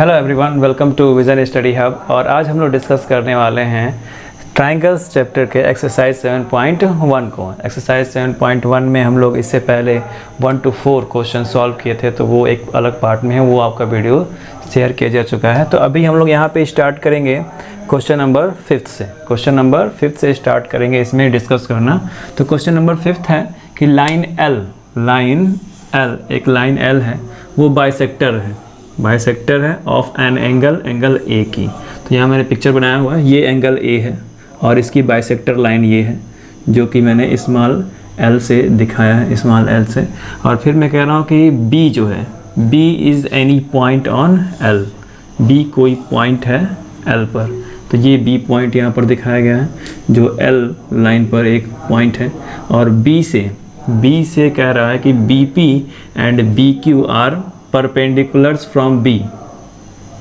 Hello everyone, welcome to vision study hub. और आज हम लोग डिस्कस करने वाले हैं ट्रायंगल्स चैप्टर के एक्सरसाइज 7.1 को। एक्सरसाइज 7.1 में हम लोग इससे पहले 1 to 4 क्वेश्चन सॉल्व किए थे, तो वो एक अलग पार्ट में है, वो आपका वीडियो शेयर किया जा चुका है। तो अभी हम लोग यहाँ पे स्टार्ट करेंगे क्वेश्चन नंबर 5 से। क्वेश्चन नंबर 5 से स्टार्ट करेंगे इसमें डिस्कस करना। तो क्वेश्चन नंबर 5 है कि लाइन L, एक लाइन L है, वो बाइसेक्टर है ऑफ एन एंगल A की। तो यहाँ मैंने पिक्चर बनाया हुआ है, ये एंगल A है और इसकी बाइसेक्टर लाइन ये है, जो कि मैंने स्मॉल l से दिखाया है, स्मॉल l से। और फिर मैं कह रहा हूँ कि B जो है, B is any point on L, B कोई पॉइंट है L पर। तो ये B पॉइंट यहाँ पर दिखाया गया है, जो L लाइन पर एक पॉइंट है। और B से कह रहा है कि BP and BQ are perpendiculars from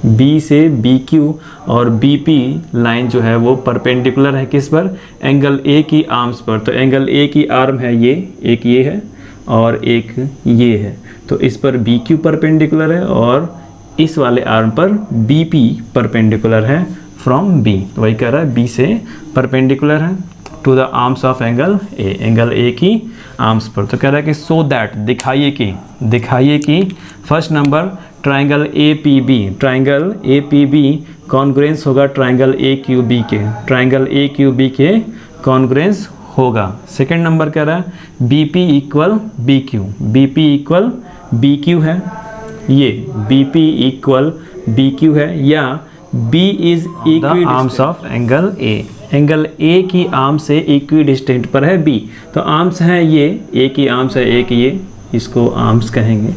B से BQ और BP लाइन जो है वो परपेंडिकुलर है किस पर? एंगल A की आर्म्स पर। तो एंगल A की आर्म है ये, एक ये है और एक ये है। तो इस पर BQ परपेंडिकुलर है और इस वाले आर्म पर BP परपेंडिकुलर है फ्रॉम B। तो वही कह रहा है B से परपेंडिकुलर है to the arms of angle A, angle A की आर्म्स पर। तो कह रहा है कि सो दैट, दिखाइए कि first number triangle APB congruence होगा ट्राइंगल AQB के, ट्राइंगल AQB के कॉन्ग्रुएंस होगा। सेकंड नंबर कह रहा है BP इक्वल BQ है, ये BP इक्वल BQ है, या B is equi arms of angle A, angle A की आर्म से इक्वी डिस्टेंट पर है B। तो आर्म्स हैं ये, A की आर्म्स है, एक ये, इसको आर्म्स कहेंगे,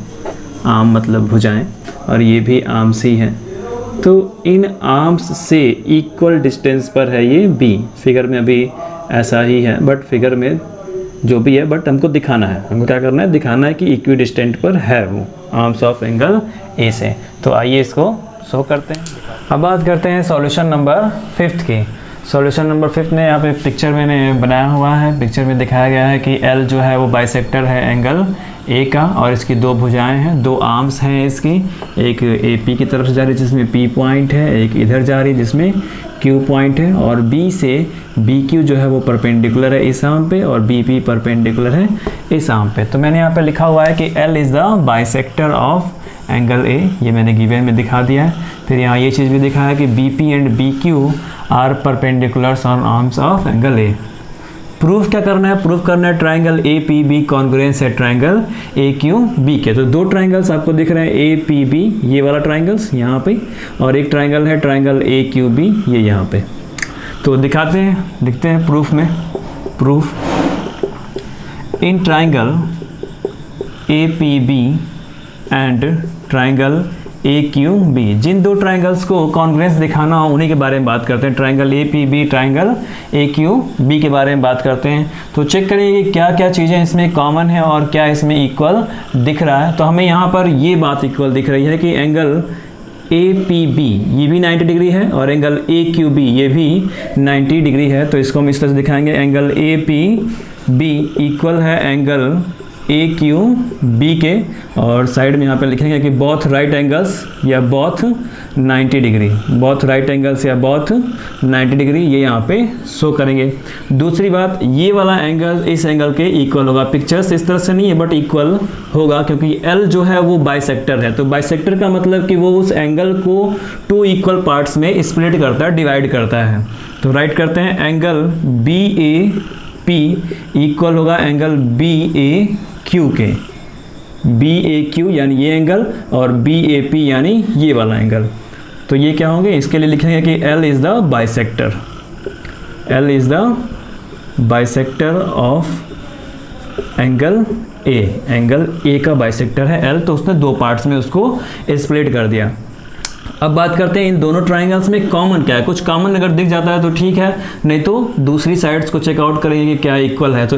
आर्म मतलब भुजाएं, और ये भी आर्म्स ही है। तो इन आर्म्स से इक्वल डिस्टेंस पर है ये B। फिगर में अभी ऐसा ही है, बट फिगर में जो भी है, बट हमको दिखाना है, हमको क्या करना है, दिखाना है कि इक्वी डिस्टेंट पर है वो आर्म्स ऑफ एंगल A से। तो आइए इसको शो करते हैं। अब बात करते हैं सॉल्यूशन नंबर 5 की। सॉल्यूशन नंबर 5 में यहाँ पे पिक्चर मैंने बनाया हुआ है। पिक्चर में दिखाया गया है कि L जो है वो बाइसेक्टर है एंगल A का, और इसकी दो भुजाएं हैं, दो आर्म्स हैं इसकी, एक AP की तरफ से जा रही है जिसमें P पॉइंट है, एक इधर जा रही है जिसमें Q पॉइंट है, और B से BQ जो है वो परपेंडिकुलर है इस आर्म पे और BP परपेंडिकुलर है इस आर्म पे। तो मैंने यहाँ पे लिखा हुआ है कि L is the bisector of angle A, ये मैंने गिवन में दिखा दिया है। फिर यहाँ ये चीज़ भी दिखा है कि BP and BQ are perpendiculars on arms of angle A। Proof क्या करना है? प्रूफ करना है ट्राइंगल APB कॉन्ग्रुएंस है ट्राइंगल AQB के। तो दो ट्राइंगल्स आपको दिख रहे हैं APB, ये वाला ट्राइंगल्स यहाँ पे, और एक ट्राइंगल है ट्राइंगल AQB, ये यहाँ पे। तो दिखाते हैं, लिखते हैं प्रूफ में। Proof in triangle APB and triangle AQB, जिन दो ट्राइंगल्स को कॉन्ग्रुएंस दिखाना हो उन्हीं के बारे में बात करते हैं। ट्राइंगल APB, ट्राइंगल AQB के बारे में बात करते हैं। तो चेक करिए कि क्या क्या चीज़ें इसमें कॉमन है और क्या इसमें इक्वल दिख रहा है। तो हमें यहाँ पर ये बात इक्वल दिख रही है कि एंगल APB ये भी 90 डिग्री है और एंगल AQB ये भी 90 डिग्री है। तो इसको हम इस तरह से दिखाएंगे, एंगल APB इक्वल है एंगल AQB के, और साइड में यहाँ पे लिखेंगे कि बोथ राइट एंगल्स या both 90 degree, both right angles या बोथ 90 डिग्री, ये यहाँ पे शो करेंगे। दूसरी बात, ये वाला एंगल इस एंगल के इक्वल होगा। पिक्चर्स इस तरह से नहीं है बट इक्वल होगा, क्योंकि L जो है वो बाइसेक्टर है। तो बाइसेक्टर का मतलब कि वो उस एंगल को 2 इक्वल पार्ट्स में स्प्लिट करता है, डिवाइड करता है। तो राइट करते हैं, एंगल BAP इक्वल होगा एंगल BAQ के, BAQ यानी ये एंगल और BAP यानी ये वाला एंगल। तो ये क्या होंगे, इसके लिए लिखेंगे कि L is the bisector, L is the bisector of angle A, angle A का बाइसेक्टर है L। तो उसने 2 पार्ट्स में उसको स्प्लिट कर दिया। अब बात करते हैं इन दोनों ट्राइंगल्स में कॉमन क्या है। कुछ कॉमन अगर दिख जाता है तो ठीक है, नहीं तो दूसरी साइड्स को चेकआउट करेंगे क्या इक्वल है। तो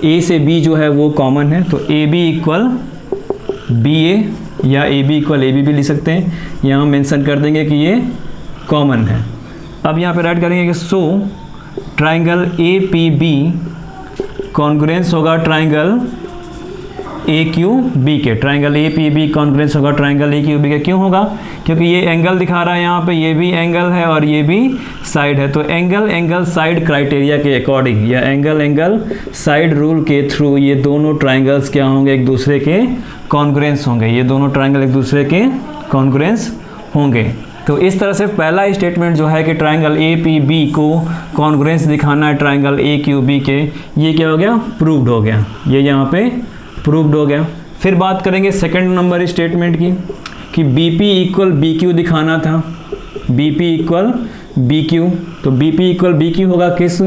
A से B जो है वो कॉमन है, तो AB इक्वल BA या AB इक्वल AB भी लिख सकते हैं। यहाँ मेंशन कर देंगे कि ये कॉमन है। अब यहाँ पे राइट करेंगे कि सो ट्राइंगल APB कॉन्ग्रुएंस होगा ट्राइंगल ए क्यू बी के, triangle A P B congruence होगा ट्राइंगल ए क्यू बी के। क्यों होगा? क्योंकि ये एंगल दिखा रहा है यहाँ पे, ये भी एंगल है और ये भी साइड है। तो एंगल साइड क्राइटेरिया के अकॉर्डिंग या एंगल साइड रूल के थ्रू ये दोनों ट्राइंगल्स क्या होंगे? एक दूसरे के कॉन्ग्रुएंस होंगे। ये दोनों ट्राइंगल एक दूसरे के कॉन्ग्रुएंस होंगे। तो इस तरह से पहला स्टेटमेंट जो है कि ट्राइंगल ए पी बी को कॉन्ग्रुएंस दिखाना है ट्राइंगल ए क्यू बी के, ये क्या हो गया? प्रूव्ड हो गया। ये यहाँ पे प्रूव्ड हो गया। फिर बात करेंगे सेकंड नंबर स्टेटमेंट की कि B P equal B Q दिखाना था। B P equal B Q, तो B P equal B Q होगा किस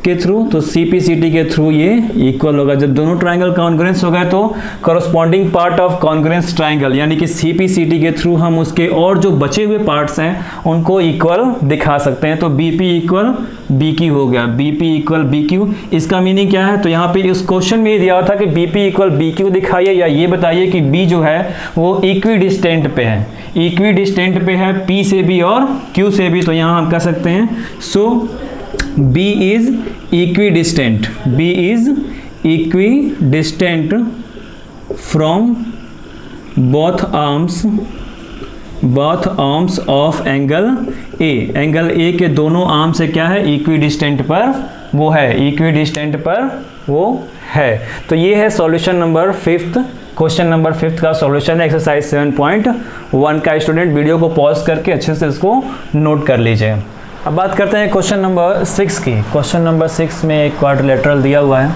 के थ्रू? तो सी पी सी टी के थ्रू ये इक्वल होगा। जब दोनों ट्राइंगल कॉन्ग्रुएंस हो गए तो corresponding part of congruence triangle यानी कि सी पी सी टी के थ्रू हम उसके और जो बचे हुए पार्ट्स हैं उनको इक्वल दिखा सकते हैं। तो B P equal B Q हो गया। B P equal B Q, इसका मीनिंग क्या है? तो यहाँ पे इस क्वेश्चन में दिया हुआ था कि B P equal B Q दिखाइए या ये बताइए कि बी जो है वो इक्वी डिस्टेंट पे है, इक्वी डिस्टेंट पे है पी से भी और क्यू से भी। तो यहाँ हम कह सकते हैं सो B is equidistant, B is equidistant from both arms of angle A। Angle A के दोनों आर्म से क्या है? इक्विडिस्टेंट पर वो है, इक्विडिस्टेंट पर वो है। तो ये है सॉल्यूशन नंबर 5, क्वेश्चन नंबर 5 का सॉल्यूशन है एक्सरसाइज 7.1 का। स्टूडेंट वीडियो को पॉज करके अच्छे से इसको नोट कर लीजिए। अब बात करते हैं क्वेश्चन नंबर 6 की। क्वेश्चन नंबर 6 में एक क्वाड्रिलेटरल दिया हुआ है।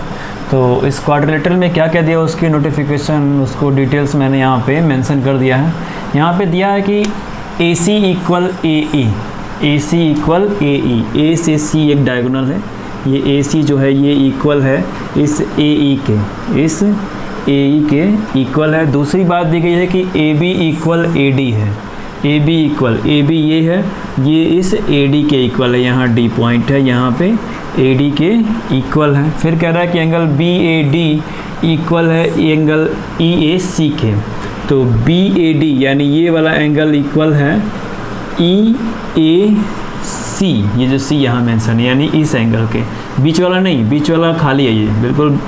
तो इस क्वाड्रिलेटरल में क्या क्या दिया उसकी नोटिफिकेशन, उसको डिटेल्स मैंने यहाँ पे मेंशन कर दिया है। यहाँ पे दिया है कि ए C equal A E, A C equal A ई, ए से सी एक डायगोनल है, ये ए सी जो है ये इक्वल है इस ए ई के, इस ए ई के इक्वल है। दूसरी बात दी गई है कि A B equal A D है, A B equal, A B ये है, ये इस ए डी के इक्वल है, यहाँ डी पॉइंट है, यहाँ पे ए डी के इक्वल है। फिर कह रहा है कि angle B A D equal है एंगल ई ए सी के। तो बी ए डी यानी ये वाला एंगल इक्वल है ई ए सी, ये जो सी यहाँ मेंशन है यानी इस एंगल के, बीच वाला नहीं, बीच वाला खाली है, ये बिल्कुल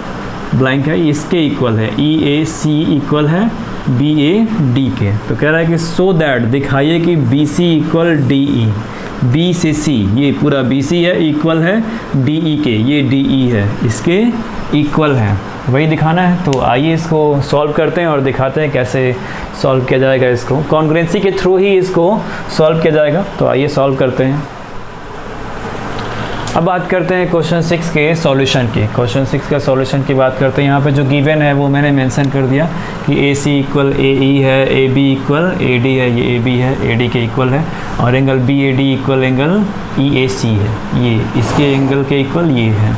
ब्लैंक है, इसके इक्वल है। ई ए सी इक्वल है बी ए डी के। तो कह रहा है कि सो दैट दिखाइए कि B C equal D E, B से सी ये पूरा बी सी है इक्वल है डी ई के, ये डी ई है इसके इक्वल है, वही दिखाना है। तो आइए इसको सॉल्व करते हैं और दिखाते हैं कैसे सॉल्व किया जाएगा। इसको कॉन्ग्रुएंसी के थ्रू ही इसको सॉल्व किया जाएगा। तो आइए सॉल्व करते हैं। अब बात करते हैं क्वेश्चन 6 के सॉल्यूशन की। क्वेश्चन 6 का सॉल्यूशन की बात करते हैं। यहाँ पे जो गिवन है वो मैंने मेंशन कर दिया कि ए सी इक्वल ए ई है, A B equal A D है, ये ए बी है, ए डी के इक्वल है, और angle B A D equal angle E A C है, ये इसके एंगल के इक्वल ये है।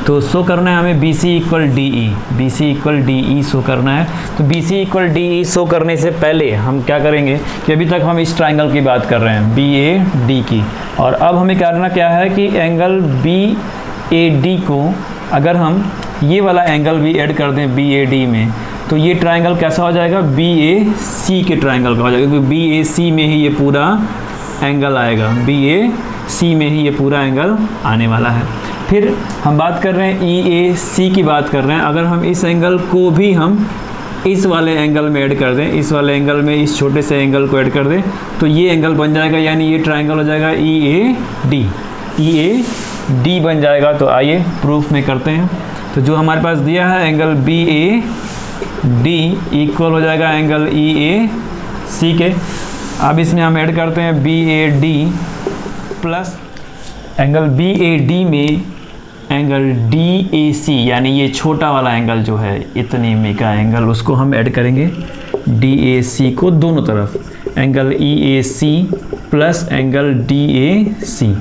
तो शो करना है हमें B C equal D E, B C equal D E show करना है। तो B C equal D E show करने से पहले हम क्या करेंगे कि अभी तक हम इस ट्राइंगल की बात कर रहे हैं बी ए डी की, और अब हमें करना क्या है कि एंगल बी ए डी को अगर हम ये वाला एंगल भी ऐड कर दें बी ए डी में, तो ये ट्राइंगल कैसा हो जाएगा? बी ए सी के ट्राइंगल का हो जाएगा, क्योंकि बी ए सी में ही ये पूरा एंगल आएगा, बी ए सी में ही ये पूरा एंगल आने वाला है। फिर हम बात कर रहे हैं ई ए सी की बात कर रहे हैं। अगर हम इस एंगल को भी हम इस वाले एंगल में ऐड कर दें, इस वाले एंगल में इस छोटे से एंगल को ऐड कर दें, तो ये एंगल बन जाएगा, यानी ये ट्राइंगल हो जाएगा ई A D, E A D बन जाएगा। तो आइए प्रूफ में करते हैं। तो जो हमारे पास दिया है angle B A D equal हो जाएगा एंगल ई ए सी के। अब इसमें हम ऐड करते हैं B A D plus angle B A D में एंगल डी ए सी, यानी ये छोटा वाला एंगल जो है इतने में का एंगल, उसको हम ऐड करेंगे डी ए सी को दोनों तरफ, angle E A C plus angle D A C,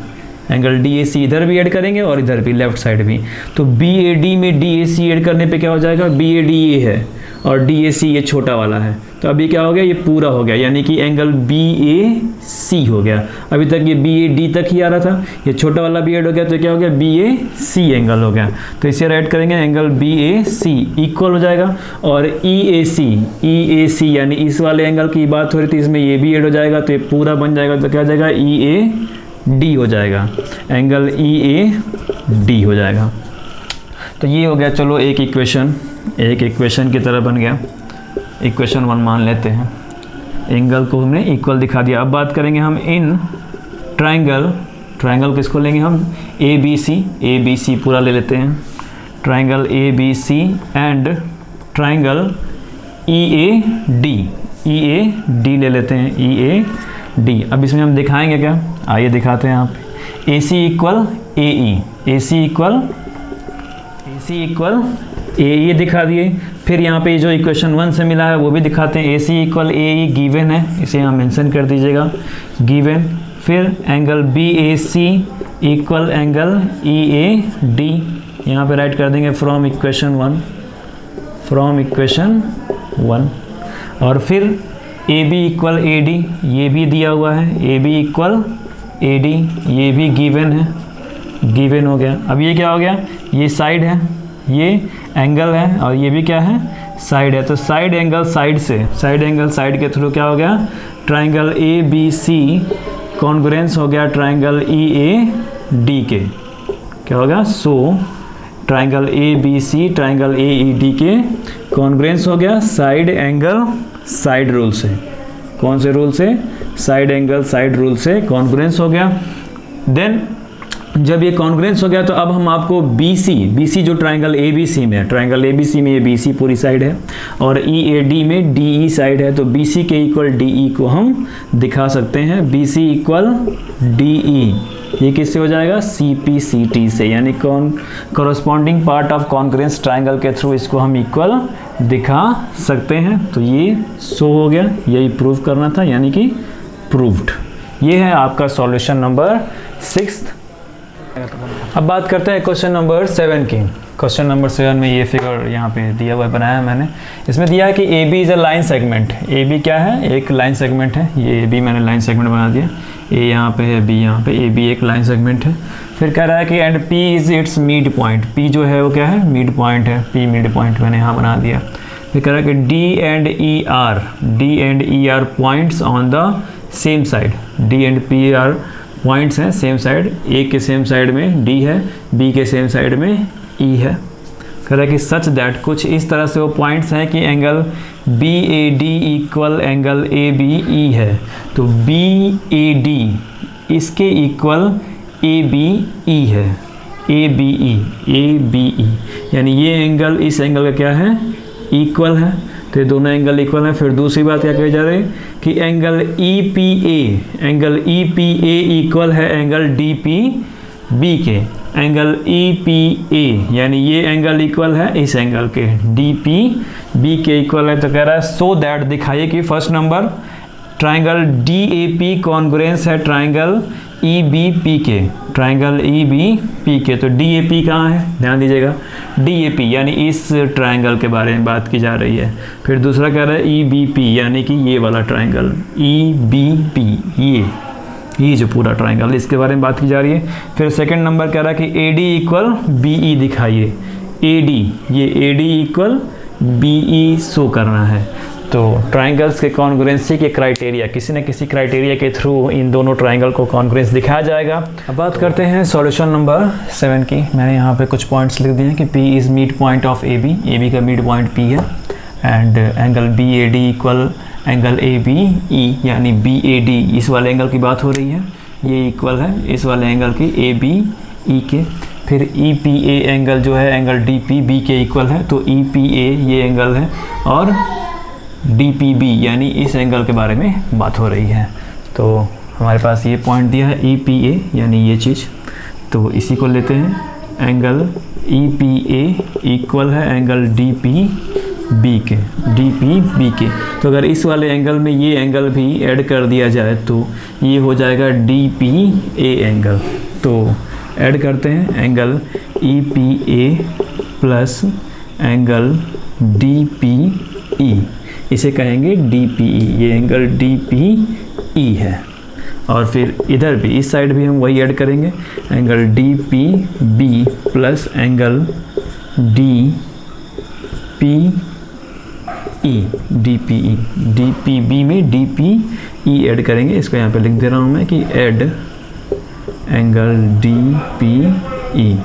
angle D A C इधर भी ऐड करेंगे और इधर भी लेफ्ट साइड भी। तो बी ए डी में डी ए सी ऐड करने पे क्या हो जाएगा? बी ए डी ये है और डी ए सी ये छोटा वाला है, तो अभी क्या हो गया? ये पूरा हो गया, यानी कि एंगल बी ए सी हो गया। अभी तक ये बी ए डी तक ही आ रहा था, ये छोटा वाला भी ऐड हो गया, तो क्या हो गया? बी ए सी एंगल हो गया। तो इसे ऐड करेंगे, angle B A C equal हो जाएगा, और ई ए सी यानी इस वाले एंगल की बात हो रही थी, इसमें ये भी ऐड हो जाएगा, तो ये पूरा बन जाएगा। तो क्या हो जाएगा? ई ए डी हो जाएगा, एंगल ई ए डी हो जाएगा। तो ये हो गया चलो एक इक्वेशन। एक इक्वेशन की तरह बन गया, इक्वेशन 1 मान लेते हैं। एंगल को हमने इक्वल दिखा दिया। अब बात करेंगे हम इन ट्राइंगल किसको लेंगे हम, ए बी सी पूरा ले लेते हैं, triangle A B C and triangle E A D ले लेते हैं, ई ए डी। अब इसमें हम दिखाएंगे क्या, आइए दिखाते हैं। यहाँ पे ए C equal A E, A C equal A ई दिखा दिए। फिर यहाँ पे जो इक्वेशन 1 से मिला है वो भी दिखाते हैं। ए C equal A E given है, इसे यहाँ मेंशन कर दीजिएगा, गिवन। फिर angle B A C equal angle E A D, यहाँ पे राइट कर देंगे फ्रॉम इक्वेशन 1। और फिर A B equal A D, ये भी दिया हुआ है, A B equal A D, ये भी गिवन है, गिवन हो गया। अब ये क्या हो गया, ये साइड है, ये एंगल है, और ये भी क्या है, साइड है। तो साइड एंगल साइड के थ्रू क्या हो गया, triangle A B C congruence हो गया ट्राइंगल ई ए डी के, क्या होगा, so triangle A B C triangle A E D के कॉन्ग्रुएंस हो गया साइड एंगल साइड रूल से। कौन से रूल से, साइड एंगल साइड रूल से कॉन्ग्रुएंस हो गया। देन जब ये कॉन्ग्रुएंस हो गया तो अब हम आपको BC जो ट्राइंगल ABC में है, ट्राइंगल ABC में ये BC पूरी साइड है और EAD में DE साइड है, तो BC के इक्वल DE को हम दिखा सकते हैं। BC इक्वल DE, ये किससे हो जाएगा, CPCT से, यानी corresponding part of congruence triangle के थ्रू इसको हम इक्वल दिखा सकते हैं। तो ये शो हो गया, यही प्रूव करना था, यानी कि प्रूव्ड। ये है आपका सॉल्यूशन नंबर 6। अब बात करते हैं क्वेश्चन नंबर 7 की। क्वेश्चन नंबर 7 में ये फिगर यहाँ पे दिया हुआ है, बनाया है मैंने। इसमें दिया है कि AB is a line segment. AB क्या है, एक लाइन सेगमेंट है। ये AB मैंने लाइन सेगमेंट बना दिया, A यहाँ पे है, B यहाँ पे, AB एक लाइन सेगमेंट है। फिर कह रहा है कि and P is it's mid point. P जो है वो क्या है, मिड पॉइंट है, P मिड पॉइंट मैंने यहाँ बना दिया। फिर कह रहा है कि D and E are points on the same side. D and P are points हैं सेम साइड, ए के सेम साइड में D है, B के सेम साइड में E है। कह रहा है कि सच दैट, कुछ इस तरह से वो पॉइंट्स हैं कि angle BAD equal angle ABE है। तो BAD इसके इक्वल ABE है, ABE, यानी ये एंगल इस एंगल का क्या है, इक्वल है। तो ये दोनों एंगल इक्वल हैं। फिर दूसरी बात क्या कही जा रही है कि एंगल EPA इक्वल है एंगल DPB के। एंगल EPA यानी ये एंगल इक्वल है इस एंगल के, DPB के इक्वल है। तो कह रहा है सो दैट, दिखाइए कि first number triangle DAP congruence है ट्राइंगल EBP के, ट्राइंगल EBP के। तो DAP कहाँ है, ध्यान दीजिएगा, DAP यानी इस ट्राइंगल के बारे में बात की जा रही है। फिर दूसरा कह रहा है EBP यानी कि ये वाला ट्राइंगल EBP, ये जो पूरा ट्राइंगल, इसके बारे में बात की जा रही है। फिर सेकंड नंबर कह रहा है कि AD इक्वल BE दिखाइए, AD, ये AD इक्वल BE शो करना है। तो ट्राइंगल्स के कॉन्ग्रुएंसी के क्राइटेरिया, किसी न किसी क्राइटेरिया के थ्रू इन दोनों ट्राइंगल को कॉन्ग्रुएंस दिखाया जाएगा। अब बात करते हैं सॉल्यूशन नंबर 7 की। मैंने यहाँ पे कुछ पॉइंट्स लिख दिए हैं कि P is mid point of AB का मिड पॉइंट P है, and angle BAD equal angle ABE, यानी BAD इस वाले एंगल की बात हो रही है, ये इक्वल है इस वाले एंगल की ABE के। फिर EPA एंगल जो है एंगल DPB के इक्वल है, तो EPA ये एंगल है, और DPB यानी इस एंगल के बारे में बात हो रही है। तो हमारे पास ये पॉइंट दिया है EPA यानी ये चीज़, तो इसी को लेते हैं। एंगल EPA इक्वल है एंगल DPB के। तो अगर इस वाले एंगल में ये एंगल भी ऐड कर दिया जाए तो ये हो जाएगा DPA एंगल। तो ऐड करते हैं angle EPA plus angle DPE, इसे कहेंगे DPE, ये एंगल DPE है। और फिर इधर भी इस साइड भी हम वही ऐड करेंगे, angle DPB plus angle DPB में DPE ऐड करेंगे। इसको यहाँ पे लिख दे रहा हूँ मैं कि add angle DPE,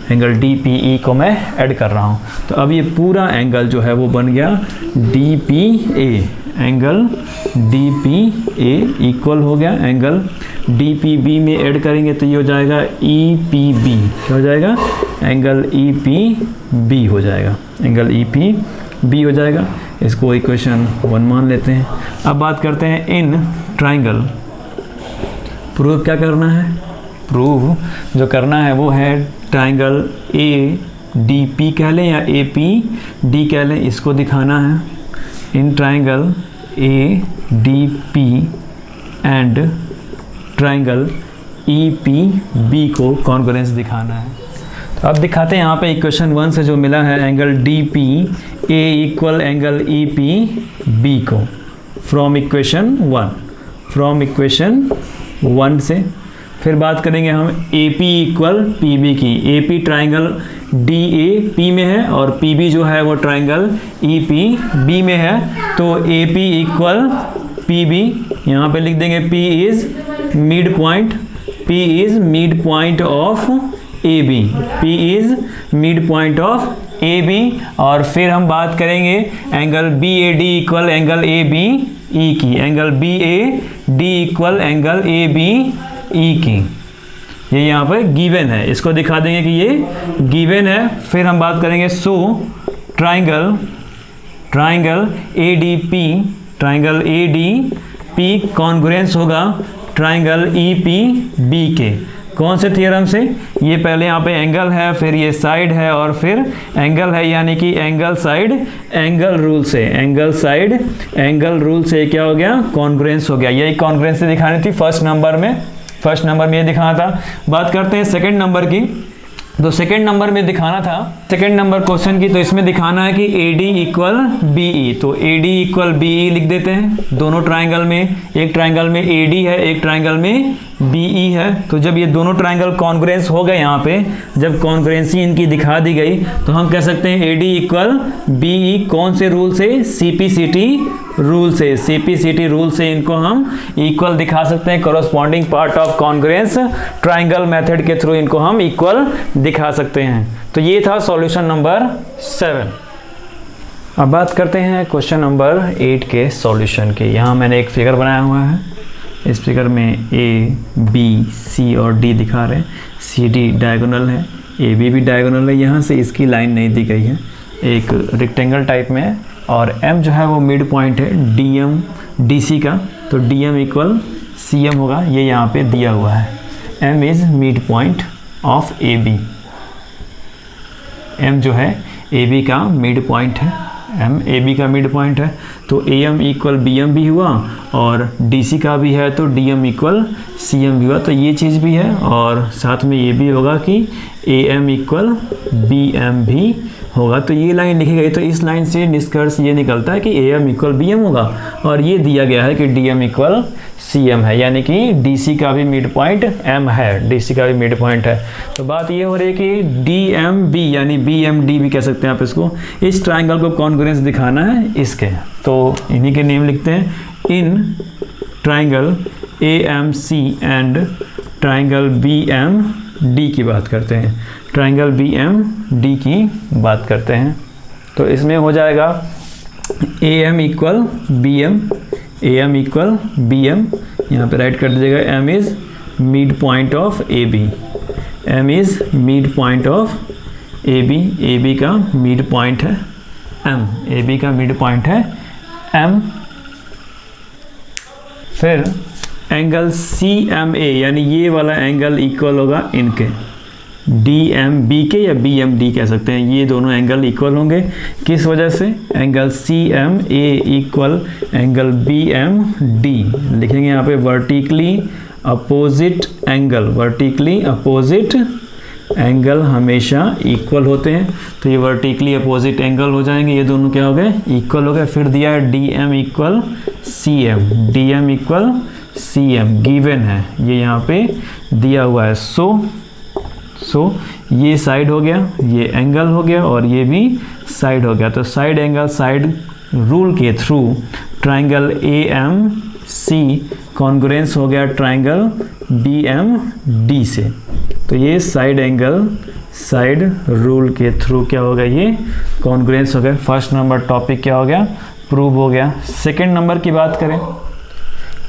angle DPE को मैं ऐड कर रहा हूँ। तो अब ये पूरा एंगल जो है वो बन गया DPA, एंगल DPA इक्वल हो गया एंगल DPB में ऐड करेंगे तो ये हो जाएगा EPB, क्या हो जाएगा, एंगल EPB हो जाएगा, एंगल EPB हो जाएगा। इसको इक्वेशन 1 मान लेते हैं। अब बात करते हैं इन ट्राइंगल, प्रूव क्या करना है, प्रूव जो करना है वो है ट्राइंगल ADP कह लें या APD कह लें, इसको दिखाना है। In triangle ADP and triangle EPB को कॉन्ग्रुएंस दिखाना है। तो अब दिखाते हैं यहाँ पे इक्वेशन 1 से जो मिला है angle DPA equal angle EPB को फ्रॉम इक्वेशन 1 से। फिर बात करेंगे हम AP इक्वल PB की। AP ट्राइंगल DAP में है और PB जो है वो ट्राइंगल EPB में है। तो AP इक्वल PB यहाँ पे लिख देंगे, P is mid point, P is mid point of AB, P is mid point of AB। और फिर हम बात करेंगे angle BAD equal angle ABE की, angle BAD equal angle ABE की। ये यहाँ पर गिवन है, इसको दिखा देंगे कि ये गिवन है। फिर हम बात करेंगे सो ट्राइंगल ADP कॉन्ग्रुएंस होगा ट्राइंगल EPB के। कौन से थ्योरम से, ये पहले यहाँ पे एंगल है, फिर ये साइड है और फिर एंगल है, यानी कि एंगल साइड एंगल रूल से, एंगल साइड एंगल रूल से क्या हो गया, कॉन्ग्रुएंस हो गया। यही कॉन्ग्रुएंस से दिखानी थी फर्स्ट नंबर में ये दिखाना था। बात करते हैं सेकंड नंबर की। तो सेकंड नंबर में दिखाना था, सेकंड नंबर क्वेश्चन की, तो इसमें दिखाना है कि AD इक्वल BE। तो AD इक्वल BE लिख देते हैं दोनों ट्राइंगल में, एक ट्राइंगल में AD है, एक ट्राइंगल में BE है। तो जब ये दोनों ट्राइंगल कॉन्ग्रुएंस हो गए, यहाँ पे जब कॉन्ग्रुएंसी इनकी दिखा दी गई तो हम कह सकते हैं AD इक्वल BE कौन से रूल से, CPCT रूल से, CPCT रूल से इनको हम इक्वल दिखा सकते हैं। Corresponding part of congruence triangle method के थ्रू इनको हम इक्वल दिखा सकते हैं। तो ये था सॉल्यूशन नंबर 7। अब बात करते हैं क्वेश्चन नंबर 8 के सॉल्यूशन के। यहाँ मैंने एक फिगर बनाया हुआ है, इस फिगर में A, B, C और D दिखा रहे हैं। CD डायगोनल है, AB भी डायगोनल है, यहाँ से इसकी लाइन नहीं दी गई है, एक रेक्टेंगल टाइप में है। और M जो है वो मिड पॉइंट है DM DC का, तो DM इक्वल CM होगा, ये यहाँ पे दिया हुआ है। M is mid point of AB, M जो है AB का मिड पॉइंट है, M AB का मिड पॉइंट है। तो AM इक्वल BM भी हुआ और DC का भी है तो DM इक्वल CM भी हुआ। तो ये चीज़ भी है और साथ में ये भी होगा कि AM इक्वल BM भी होगा। तो ये लाइन लिखी गई, तो इस लाइन से निष्कर्ष ये निकलता है कि AM इक्वल BM होगा। और ये दिया गया है कि DM इक्वल CM है, यानी कि DC का भी मिड पॉइंट M है, DC का भी मिड पॉइंट है। तो बात ये हो रही है कि DMB यानी BMD भी कह सकते हैं आप इसको, इस ट्राइंगल को कॉन्ग्रुएंस दिखाना है इसके। तो इन्हीं के नेम लिखते हैं। In triangle AMC and triangle BMD की बात करते हैं, ट्राइंगल BMD की बात करते हैं। तो इसमें हो जाएगा AM equal BM, AM equal BM, यहाँ पे राइट कर दीजिएगा। M is mid point of AB, M is mid point of AB, AB का मिड पॉइंट है M, AB का मिड पॉइंट है M। फिर एंगल CMA यानी ये वाला एंगल इक्वल होगा इनके, DMB के या BMD कह सकते हैं, ये दोनों एंगल इक्वल होंगे। किस वजह से, angle CMA equal angle BMD लिखेंगे यहाँ पे। Vertically opposite angle, vertically opposite angle हमेशा इक्वल होते हैं, तो ये वर्टिकली अपोजिट एंगल हो जाएंगे, ये दोनों क्या हो गए, इक्वल हो गए। फिर दिया है DM equal CM, DM equal CM given है, ये यहाँ पे दिया हुआ है। सो ये साइड हो गया, ये एंगल हो गया और ये भी साइड हो गया। तो साइड एंगल साइड रूल के थ्रू ट्राइंगल AMC कॉन्ग्रुएंस हो गया ट्राइंगल BMD से। तो ये साइड एंगल साइड रूल के थ्रू क्या होगा, ये कॉन्ग्रुएंस हो गया। फर्स्ट नंबर टॉपिक क्या हो गया, प्रूव हो गया। सेकंड नंबर की बात करें,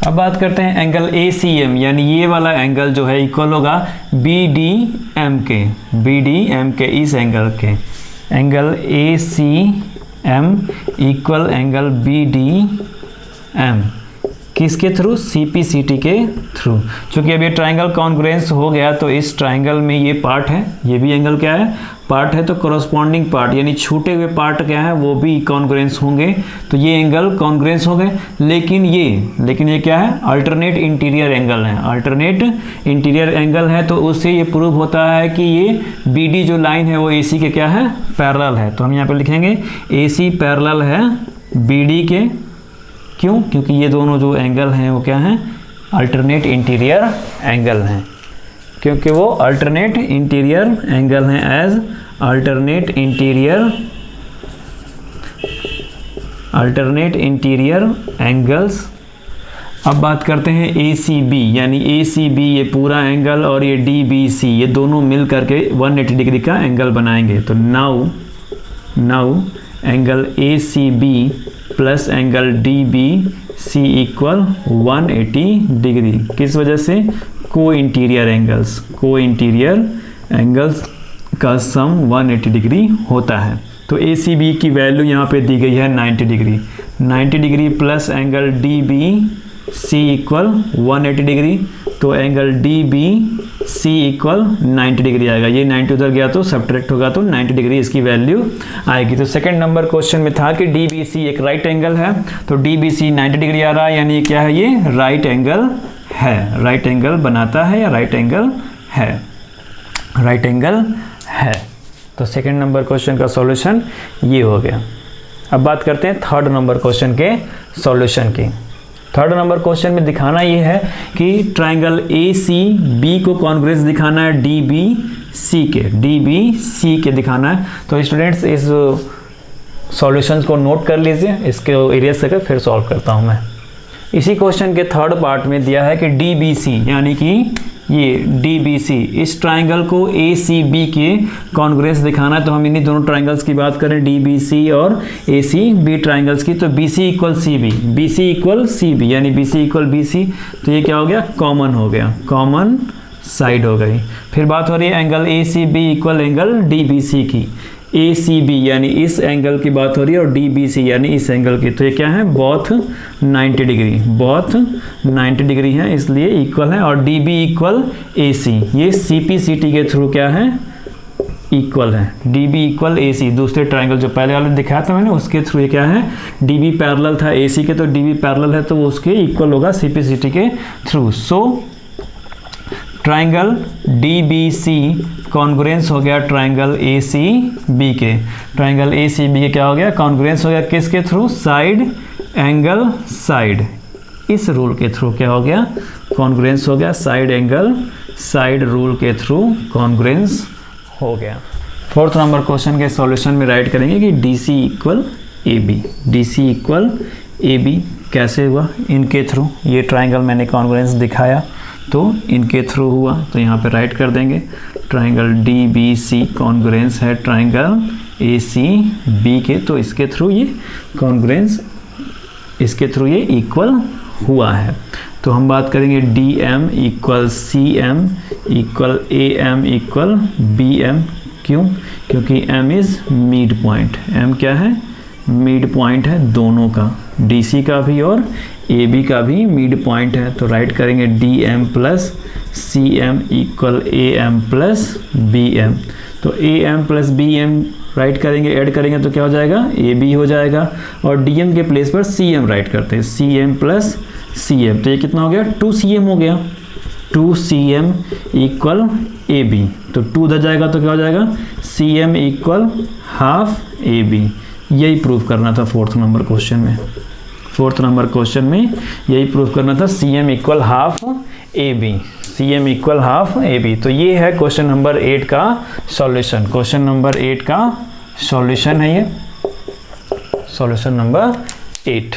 अब बात करते हैं एंगल ACM, यानी ये वाला एंगल जो है इक्वल होगा BDM के, BDM के इस एंगल के। Angle ACM equal angle BDM किसके थ्रू, CPCT के थ्रू। चूंकि अब ये ट्राइंगल कॉन्ग्रुएंस हो गया तो इस ट्राइंगल में ये पार्ट है, ये भी एंगल क्या है, पार्ट है, तो कॉरस्पॉन्डिंग पार्ट यानी छूटे हुए पार्ट क्या है वो भी कॉन्ग्रुएंस होंगे, तो ये एंगल कॉन्ग्रुएंस हो गए। लेकिन ये क्या है, अल्टरनेट इंटीरियर एंगल है, अल्टरनेट इंटीरियर एंगल है, तो उससे ये प्रूव होता है कि ये BD जो लाइन है वो AC के क्या है, पैरेलल है। तो हम यहाँ पे लिखेंगे AC पैरेलल है BD के। क्यों, क्योंकि ये दोनों जो एंगल हैं वो क्या हैं, अल्टरनेट इंटीरियर एंगल हैं, क्योंकि वो अल्टरनेट इंटीरियर एंगल हैं, एज अल्टरनेट इंटीरियर एंगल्स। अब बात करते हैं ACB, यानी ACB ये पूरा एंगल और ये DBC ये दोनों मिल करके 180 डिग्री का एंगल बनाएंगे। तो now angle ACB plus angle DBC equal 180 degree. किस वजह से, को इंटीरियर एंगल्स का सम 180 डिग्री होता है। तो ACB की वैल्यू यहाँ पे दी गई है 90 degree plus angle DBC equal 180 degree, तो एंगल DBC इक्वल 90 डिग्री आएगा। ये 90 उधर गया तो सब्ट्रैक्ट होगा तो 90 डिग्री इसकी वैल्यू आएगी। तो सेकंड नंबर क्वेश्चन में था कि DBC एक राइट एंगल है, तो DBC 90 डिग्री आ रहा है, यानी क्या है, ये राइट एंगल है, राइट एंगल बनाता है या राइट एंगल है। तो सेकंड नंबर क्वेश्चन का सॉल्यूशन ये हो गया। अब बात करते हैं थर्ड नंबर क्वेश्चन के सॉल्यूशन की। थर्ड नंबर क्वेश्चन में दिखाना ये है कि ट्राइंगल ACB को कॉन्ग्रुएंस दिखाना है DBC के दिखाना है। तो स्टूडेंट्स इस सॉल्यूशंस को नोट कर लीजिए, इसके एरियाज से फिर सॉल्व करता हूँ मैं। इसी क्वेश्चन के थर्ड पार्ट में दिया है कि DBC यानी कि ये DBC इस ट्राइंगल को ACB के कॉन्ग्रुएंस दिखाना है। तो हम इन्हीं दोनों ट्राइंगल्स की बात करें, DBC और ACB ट्राइंगल्स की, तो BC इक्वल CB यानी BC इक्वल BC, तो ये क्या हो गया, कॉमन हो गया, कॉमन साइड हो गई। फिर बात हो रही है angle ACB equal angle DBC की। ACB यानी इस एंगल की बात हो रही है और DBC यानी इस एंगल की, तो ये क्या है, बोथ 90 डिग्री है, इसलिए इक्वल है। और DB इक्वल AC ये CPCT के थ्रू क्या है, इक्वल है। DB इक्वल AC दूसरे ट्राइंगल जो पहले वाले दिखाया था मैंने उसके थ्रू ये क्या है, DB पैरेलल था AC के, तो DB पैरेलल है तो वो उसके इक्वल होगा CPCT के through. So triangle DBC congruence हो गया ट्राइंगल ACB के। ट्राइंगल ACB के क्या हो गया, कॉन्ग्रुएंस हो गया किसके थ्रू, साइड एंगल साइड, इस रूल के थ्रू क्या हो गया, कॉन्ग्रुएंस हो गया, साइड एंगल साइड रूल के थ्रू कॉन्ग्रुएंस हो गया। फोर्थ नंबर क्वेश्चन के सॉल्यूशन में राइट करेंगे कि DC इक्वल AB कैसे हुआ, इनके थ्रू। ये ट्राइंगल मैंने कॉन्ग्रुएंस दिखाया तो इनके थ्रू हुआ, तो यहाँ पे राइट कर देंगे ट्राइंगल DBC कॉन्ग्रुएंस है ट्राइंगल ACB के, तो इसके थ्रू ये कॉन्ग्रुएंस, इसके थ्रू ये इक्वल हुआ है। तो हम बात करेंगे DM equal CM equal AM equal BM। क्यों, क्योंकि M is mid point, M क्या है, मिड पॉइंट है दोनों का, DC का भी और AB का भी मिड पॉइंट है। तो राइट करेंगे DM plus CM equal AM plus BM। तो AM प्लस BM राइट करेंगे, ऐड करेंगे तो क्या हो जाएगा, AB हो जाएगा, और DM के प्लेस पर CM राइट करते हैं, CM प्लस CM, तो ये कितना हो गया, 2CM हो गया, 2CM इक्वल AB। तो 2 उधर जाएगा तो क्या हो जाएगा, CM इक्वल हाफ AB। यही प्रूव करना था फोर्थ नंबर क्वेश्चन में, फोर्थ नंबर क्वेश्चन में यही प्रूव करना था, CM equal half AB, CM equal half AB। तो ये है क्वेश्चन नंबर 8 का सॉल्यूशन, क्वेश्चन नंबर 8 का सॉल्यूशन है ये, सॉल्यूशन नंबर 8।